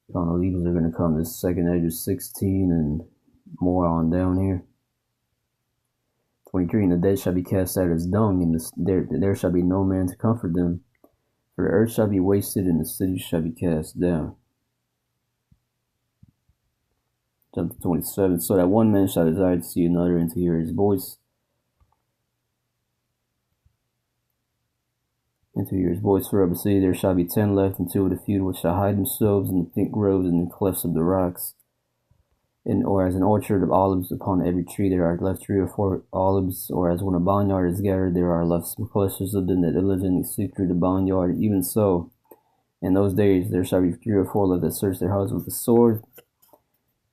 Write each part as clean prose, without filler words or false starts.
The leaders are going to come. This 2nd Ezra 16 and more on down here. 23, and the dead shall be cast out as dung, and there shall be no man to comfort them. For the earth shall be wasted, and the cities shall be cast down. Jump to 27. So that one man shall desire to see another, and to hear his voice. And to hear his voice for of the city there shall be 10 left, and 2 of the few which shall hide themselves in the thick groves and the clefts of the rocks. Or as an orchard of olives, upon every tree there are left 3 or 4 olives, or as when a barnyard is gathered, there are left some clusters of them that diligently seek through the barnyard. Even so, in those days there shall be 3 or 4 left that search their houses with the sword.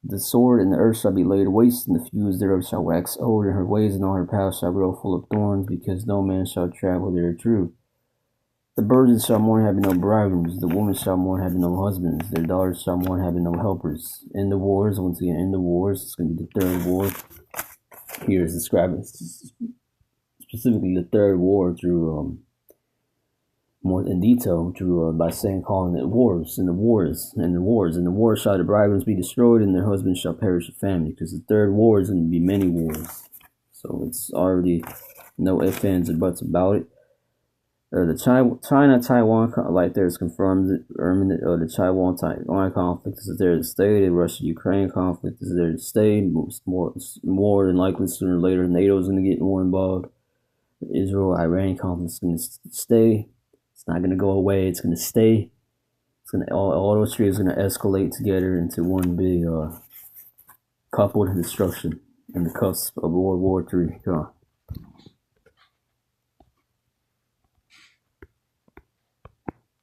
The sword, and the earth shall be laid waste, and the fewest thereof shall wax old, and her ways and all her paths shall grow full of thorns, because no man shall travel there true. The virgins shall mourn, having no bridegrooms. The women shall mourn, having no husbands. Their daughters shall mourn, having no helpers. In the wars, once again, in the wars, it's going to be the 3rd war. Here is describing specifically the 3rd war through more in detail through by saying, calling it wars. In the wars shall the bridegrooms be destroyed, and their husbands shall perish of famine. Because the 3rd war is going to be many wars. So it's already no ifs, ands, or buts about it. The China-Taiwan like there is confirmed. The Taiwan-Taiwan conflict is there to stay. The Russia-Ukraine conflict is there to stay. More than likely, sooner or later, NATO is going to get more involved. The Israel-Iran conflict is going to stay. It's not going to go away. It's going to stay. It's going to all those three is going to escalate together into one big coupled destruction in the cusp of World War III.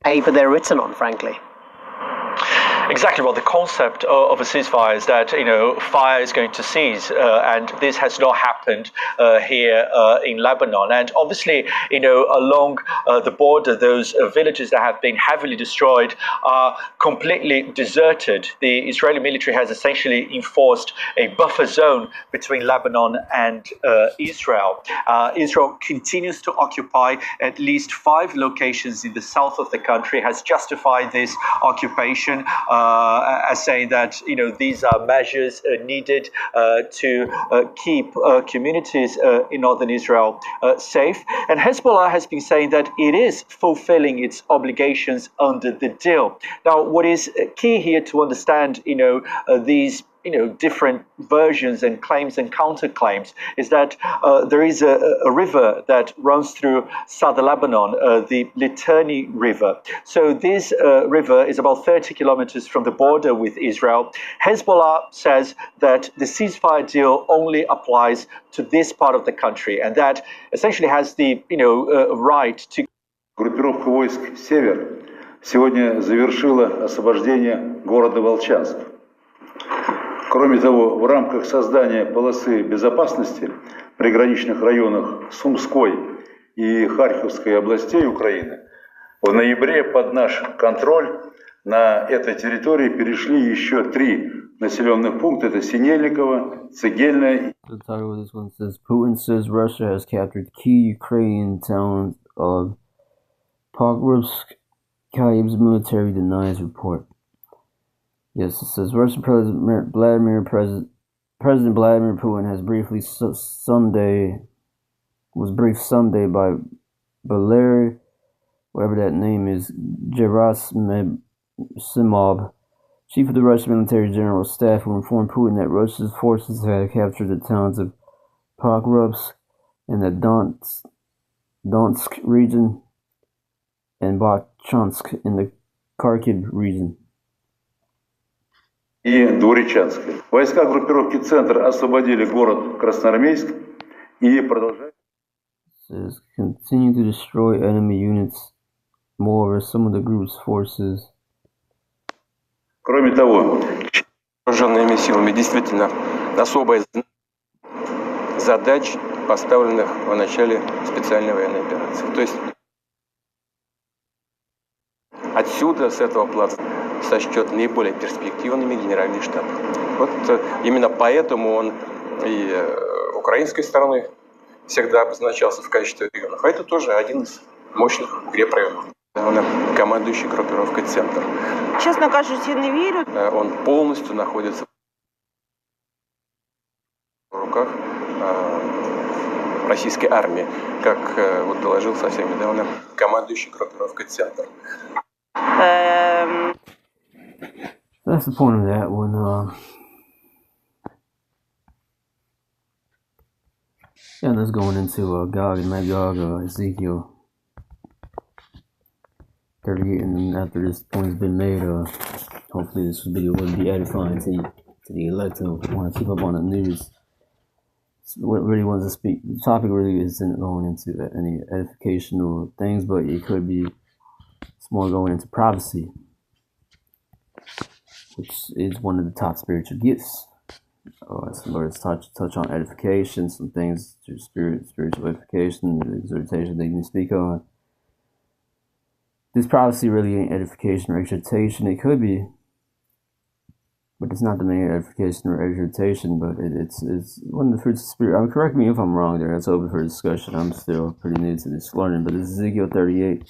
Paper they're written on, frankly. Exactly. Well, the concept of a ceasefire is that, fire is going to cease, and this has not happened here in Lebanon. And obviously, along the border, those villages that have been heavily destroyed are completely deserted. The Israeli military has essentially enforced a buffer zone between Lebanon and Israel. Israel continues to occupy at least 5 locations in the south of the country, has justified this occupation as saying that these are measures needed to keep communities in northern Israel safe. And Hezbollah has been saying that it is fulfilling its obligations under the deal. Now, what is key here to understand, these different versions and claims and counterclaims is that there is a river that runs through southern Lebanon, the Litani River. So this river is about 30 kilometers from the border with Israel. Hezbollah says that the ceasefire deal only applies to this part of the country, and that essentially has the right to. Группировка войск «Север» сегодня завершила освобождение города Волчанск. Кроме того, в рамках создания полосы безопасности в приграничных районах Сумской и Харьковской областей Украины, в ноябре под наш контроль на этой территории перешли еще 3 населенных пункта. Это Синельниково, Цегельное. The title of this one says, Putin says Russia has captured key Ukrainian towns of Pokrovsk. Kyiv's military denies report. Yes, it says Russian President Vladimir Putin has was briefed Sunday by Valery, whatever that name is, Gerasimov, chief of the Russian military general staff, who informed Putin that Russia's forces had captured the towns of Pokrovsk in the Donetsk region and Bachchansk in the Kharkiv region. И Дворечанска. Войска группировки «Центр» освободили город Красноармейск и продолжают. Says continue to destroy enemy units. Moreover, some of the group's forces. Кроме того, вооруженными силами действительно особая задач, поставленных в начале специальной военной операции. То есть отсюда, с этого плаца, сочтет наиболее перспективными генеральный штаб. Вот именно поэтому он и украинской стороной всегда обозначался в качестве регионов. А это тоже один из мощных укрепрайонов. Он командующий группировкой «Центр». Честно кажучи, не вірю. Он полностью находится в руках российской армии, как вот доложил совсем недавно командующий группировкой «Центр». That's the point of that one. Yeah, that's going into Gog and Magog, Ezekiel 38, and then after this point has been made, hopefully this video will be edifying to the elect who want to keep up on the news. So what really wants to speak, the topic really isn't going into any edificational things, but it could be, it's more going into prophecy, which is one of the top spiritual gifts. So Lord's touch on edification, some things through spiritual edification, exhortation they can speak on. This prophecy really ain't edification or exhortation. It could be, but it's not the main edification or exhortation. But it's one of the fruits of the spirit. Correct me if I'm wrong there. That's open for discussion. I'm still pretty new to this learning. But it's Ezekiel 38,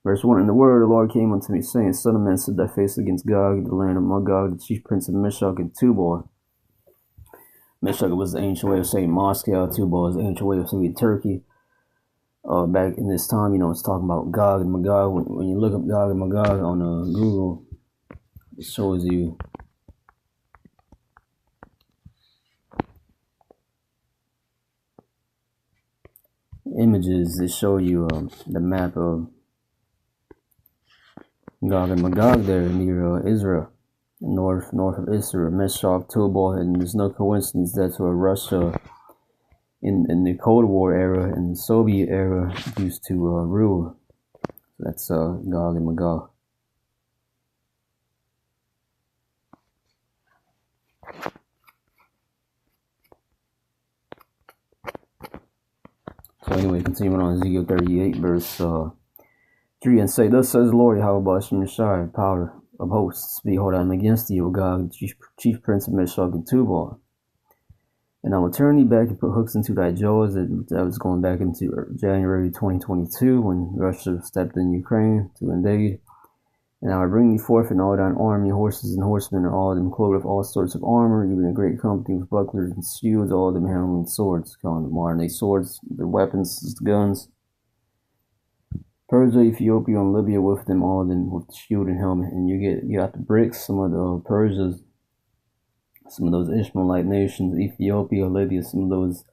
verse 1. And the word of the Lord came unto me, saying, Son of man, set thy face against Gog, the land of Magog, the chief prince of Meshach and Tubal. Meshach was the ancient way of saying Moscow. Tubal is the ancient way of saying Turkey. Back in this time, it's talking about Gog and Magog. When you look up Gog and Magog on Google, it shows you images that show you the map of Gog and Magog there near Israel, north of Israel, Meshach, Tubal, and there's no coincidence that's where Russia in the Cold War era and the Soviet era used to rule. That's Gog and Magog. So anyway, continuing on Ezekiel 38, verse 3, and say, Thus says the Lord, Yahweh Shai, power of hosts, behold, I am against thee, O Gog, chief prince of Meshach and Tubal. And I will turn thee back and put hooks into thy jaws. That was going back into January 2022 when Russia stepped in Ukraine to invade. And I will bring thee forth in all thine army, horses and horsemen, and all of them clothed with all sorts of armor, even a great company with bucklers and shields, all of them handling swords, calling them modern day swords, their weapons, guns. Persia, Ethiopia, and Libya with them, all of them with shield and helmet. And you got the BRICS, some of the Persia's, some of those Ishmaelite nations, Ethiopia, Libya, some of those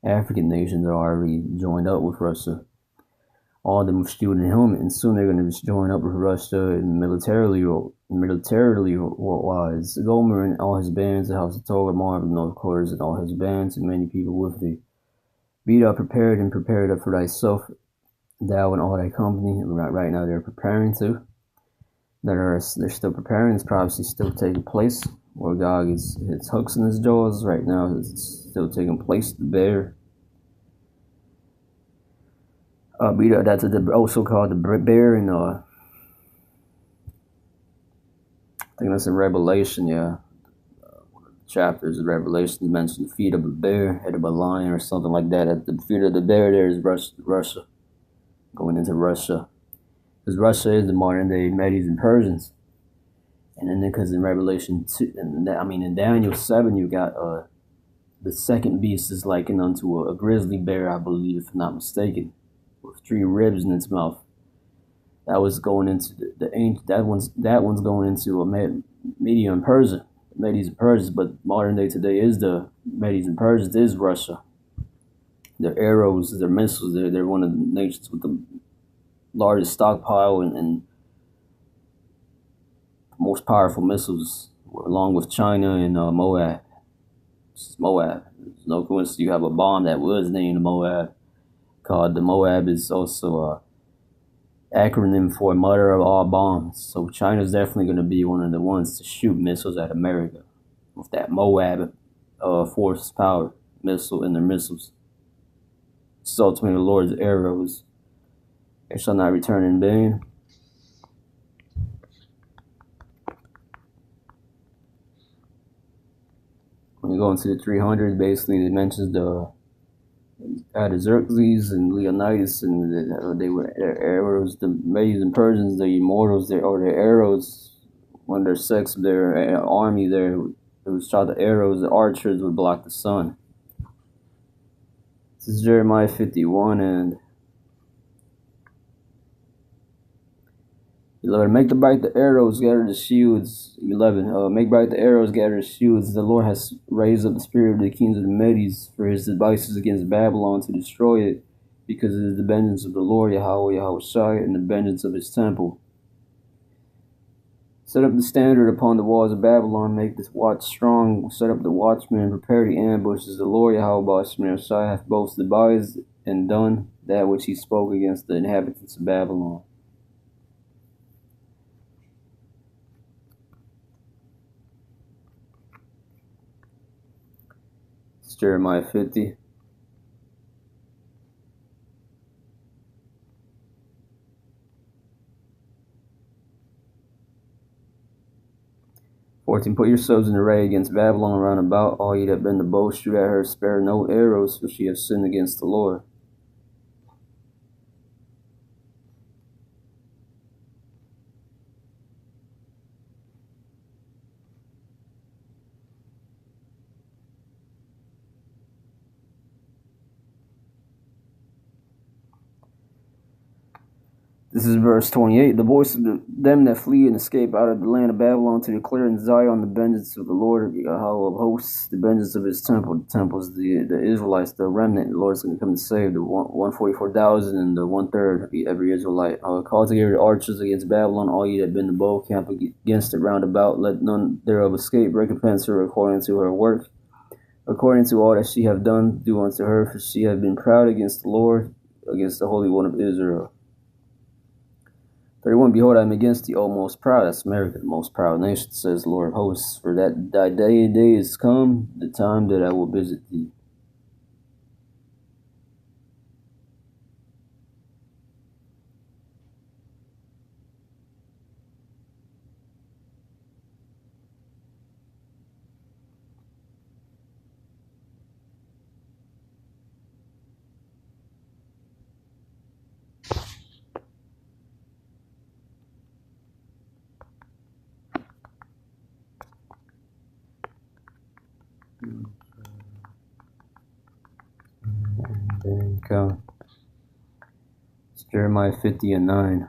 African nations are already joined up with Russia. All of them with shield and helmet, and soon they're going to just join up with Russia and militarily wise. Gomer and all his bands, the house of Torah, Marv, North Quarters, and all his bands, and many people with thee. Be thou prepared and prepared up for thyself, thou and all thy company. Right now they're preparing to. They're still preparing. This prophecy is still taking place. Where Gog is hooks in his jaws right now. It's still taking place. The bear. That's also called the bear in I think that's in Revelation. Yeah, chapters of Revelation mention the feet of a bear, head of a lion, or something like that. At the feet of the bear, there is Russia, going into Russia, because Russia is the modern day Medes and Persians. And then because in Revelation 2, in Daniel 7, you got the second beast is likened unto a grizzly bear, I believe, if I'm not mistaken, with 3 ribs in its mouth. That was going into the ancient. That one's going into a Media and Persia, Medes and Persians. But modern day today is the Medes and Persians is Russia. Their arrows, their missiles. They're one of the nations with the largest stockpile and most powerful missiles, along with China and Moab. Moab. There's no coincidence you have a bomb that was named Moab, called the Moab is also acronym for mother of all bombs. So China's definitely going to be one of the ones to shoot missiles at America with that Moab force power missile in their missiles. It's ultimately the Lord's arrows. They shall not return in vain. When you go into the 300s, basically it mentions Xerxes and Leonidas, and they were their arrows. The Medes and Persians, the immortals, their arrows. When their sex, their army, it was shot the arrows. The archers would block the sun. This is Jeremiah 51 and 11. Make bright the arrows, gather the shields. 11. Make bright the arrows, gather the shields. The Lord has raised up the spirit of the kings of the Medes for his devices against Babylon to destroy it, because it is the vengeance of the Lord, Yahweh Shai, and the vengeance of his temple. Set up the standard upon the walls of Babylon, make the watch strong, set up the watchmen, prepare the ambushes. The Lord, Yahweh Shai, hath both devised and done that which he spoke against the inhabitants of Babylon. Jeremiah 50. Put yourselves in array against Babylon round about, all ye that bend the bow, shoot at her, spare no arrows, for she hath sinned against the Lord. This is verse 28. The voice of them that flee and escape out of the land of Babylon to declare in Zion the vengeance of the Lord, Yahweh of hosts, the vengeance of his temple. The temples, the Israelites, the remnant. The Lord's going to come to save the 144,000 and the 1/3 every Israelite. Call together the archers against Babylon, all ye that bend the bow, camp against it round about. Let none thereof escape. Recompense her according to her work, according to all that she have done, do unto her, for she hath been proud against the Lord, against the Holy One of Israel. 31. Behold, I am against thee, O most proud. That's America, the most proud nation, says the Lord of hosts. For that thy day is come, the time that I will visit thee. And then it's Jeremiah 50 and 9.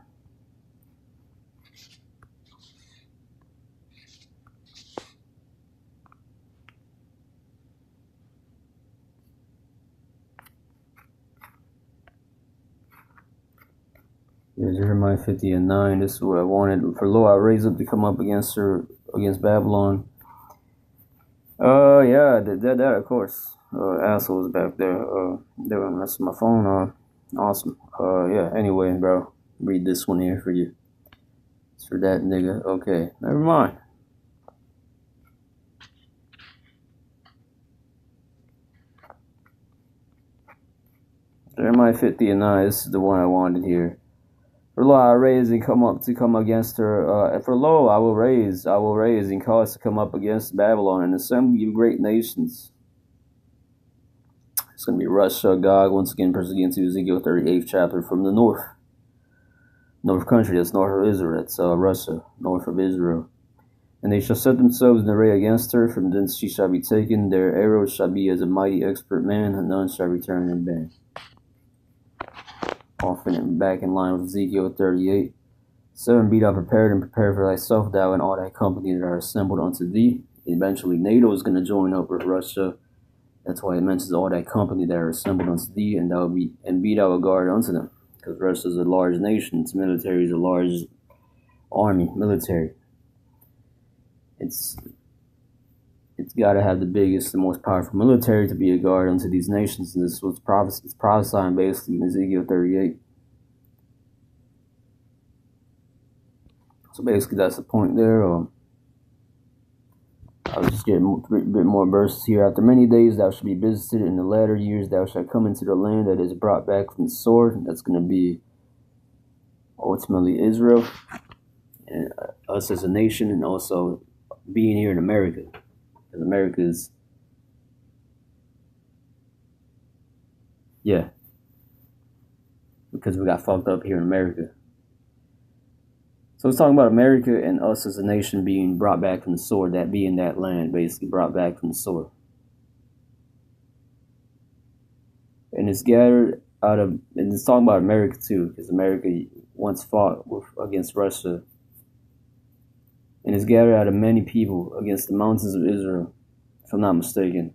Yeah, Jeremiah 50 and 9. This is what I wanted. For lo, I raise up to come up against her, against Babylon. Yeah, that of course. Assholes back there. They were messing my phone. Awesome. Yeah. Anyway, bro, read this one here for you. It's for that nigga. Okay, never mind. Jeremiah 50 and 9. This is the one I wanted here. For lo, I raise and come against her. For lo, I will raise and cause to come up against Babylon and assembly of great nations. It's going to be Russia, Gog, once again, proceeding to Ezekiel 38th chapter from the north country. That's north of Israel. That's Russia, north of Israel. And they shall set themselves in array against her. From thence she shall be taken. Their arrows shall be as a mighty expert man, and none shall return in vain. Often and back in line with Ezekiel 38. 7. Be thou prepared and prepare for thyself, thou and all thy company that are assembled unto thee. Eventually NATO is going to join up with Russia. That's why it mentions all that company that are assembled unto thee, and be thou a guard unto them. Because Russia is a large nation, its military is a large army, military. It's got to have the biggest, the most powerful military to be a guard unto these nations. And this was prophesying basically in Ezekiel 38. So basically that's the point there. I was just getting a bit more verses here. After many days thou shalt be visited, in the latter years thou shalt come into the land that is brought back from the sword. That's going to be ultimately Israel, and us as a nation, and also being here in America. Because America is Yeah. Because we got fucked up here in America. So it's talking about America and us as a nation being brought back from the sword, that being that land, basically brought back from the sword. And it's gathered out of, and it's talking about America too, because America once fought against Russia. And it's gathered out of many people against the mountains of Israel, if I'm not mistaken.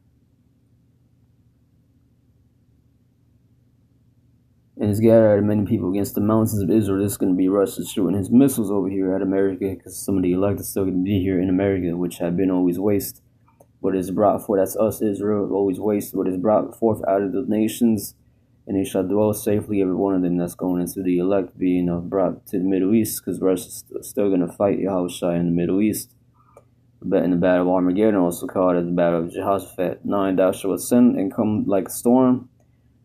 And it's gathered out of many people against the mountains of Israel. This is going to be Russia shooting his missiles over here at America, because some of the elect are still going to be here in America, which have been always waste. But it's brought forth, that's us, Israel, always waste, but it's brought forth out of the nations, and they shall dwell safely, every one of them. That's going into the elect being brought to the Middle East, because Russia's still going to fight Yahushua in the Middle East. In the Battle of Armageddon, also called as the Battle of Jehoshaphat. 9, thou shalt ascend and come like a storm.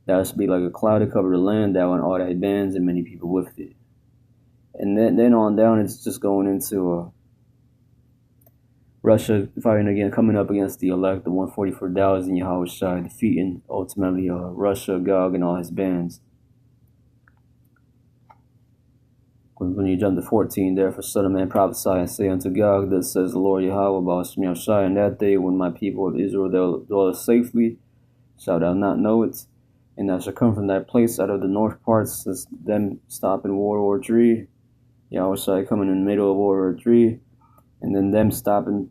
Thou shalt be like a cloud to cover the land, thou and all thy bands, and many people with it. And then on down, it's just going into Russia fighting again, coming up against the elect, the 144,000 Yahushua, defeating ultimately Russia, Gog, and all his bands. When you jump to 14, therefore, son of man, prophesy and say unto Gog, thus says the Lord Yahweh, Ba'ashem Yahushua, in that day when my people of Israel dwell safely, shalt thou not know it, and thou shalt come from that place out of the north parts, them stopping World War III, Yahushua coming in the middle of World War III, and then them stopping,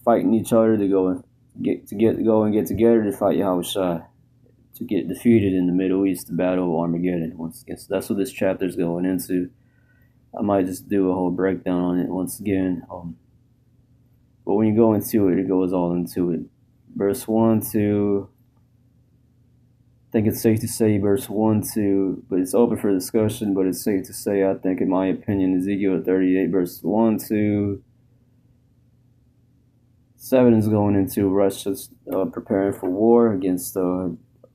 fighting each other to go and get together to fight Yahushua, to get defeated in the Middle East, the Battle of Armageddon. Once again, so that's what this chapter is going into. I might just do a whole breakdown on it once again. But when you go into it, it goes all into it. Verse 1 to, I think it's safe to say verse 1 to, but it's open for discussion, but it's safe to say, I think in my opinion, Ezekiel 38 verse 1 to 7 is going into Russia's preparing for war against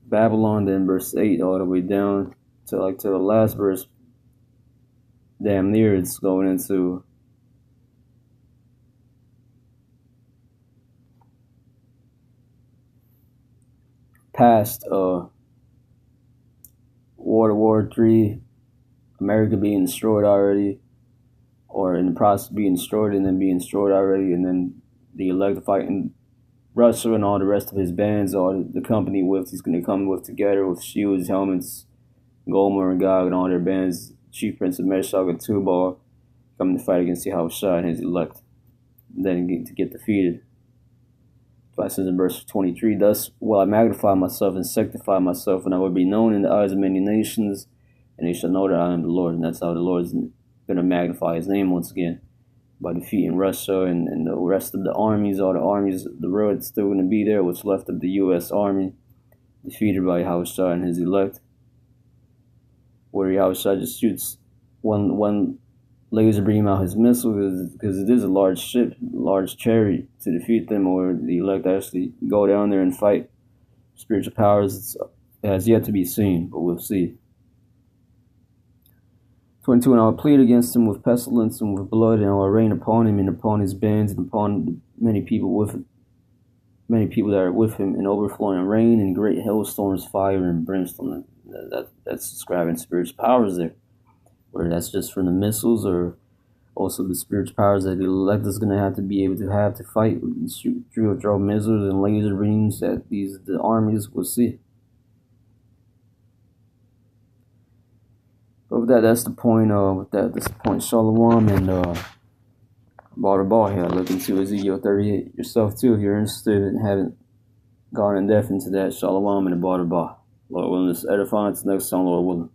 Babylon. Then verse 8 all the way down to the last verse, damn near, it's going into past War III, America being destroyed already, or in the process of being destroyed and then being destroyed already, and then the elect fighting Russia and all the rest of his bands, all the company he's going to come with together with shields, helmets, Gomer and Gog and all their bands, Chief Prince of Meshach and Tubal, coming to fight against Yahushua and his elect, and then to get defeated. So it says in verse 23, thus will I magnify myself and sanctify myself, and I will be known in the eyes of many nations, and they shall know that I am the Lord. And that's how the Lord is going to magnify his name once again, by defeating Russia and the rest of the armies, all the armies of the world still going to be there, what's left of the U.S. Army, defeated by Yahushua and his elect. Where Yahushua just shoots one laser beam out his missile, because it is a large ship, large chariot, to defeat them, or the elect actually go down there and fight spiritual powers. It has yet to be seen, but we'll see. 22, and I will plead against him with pestilence and with blood, and I will rain upon him and upon his bands and upon many people that are with him, and overflowing rain and great hailstorms, fire and brimstone. That's describing spiritual powers there, where that's just from the missiles, or also the spiritual powers that the elect is going to have to fight, shoot through or throw missiles and laser beams that the armies will see. But with that, that's the point. That's the point. Shalom and ball here. Look into Ezekiel 38 yourself too if you're interested and haven't gone in depth into that. Shalom and the ball. Lord willing, this edifying. It's next time, Lord willing.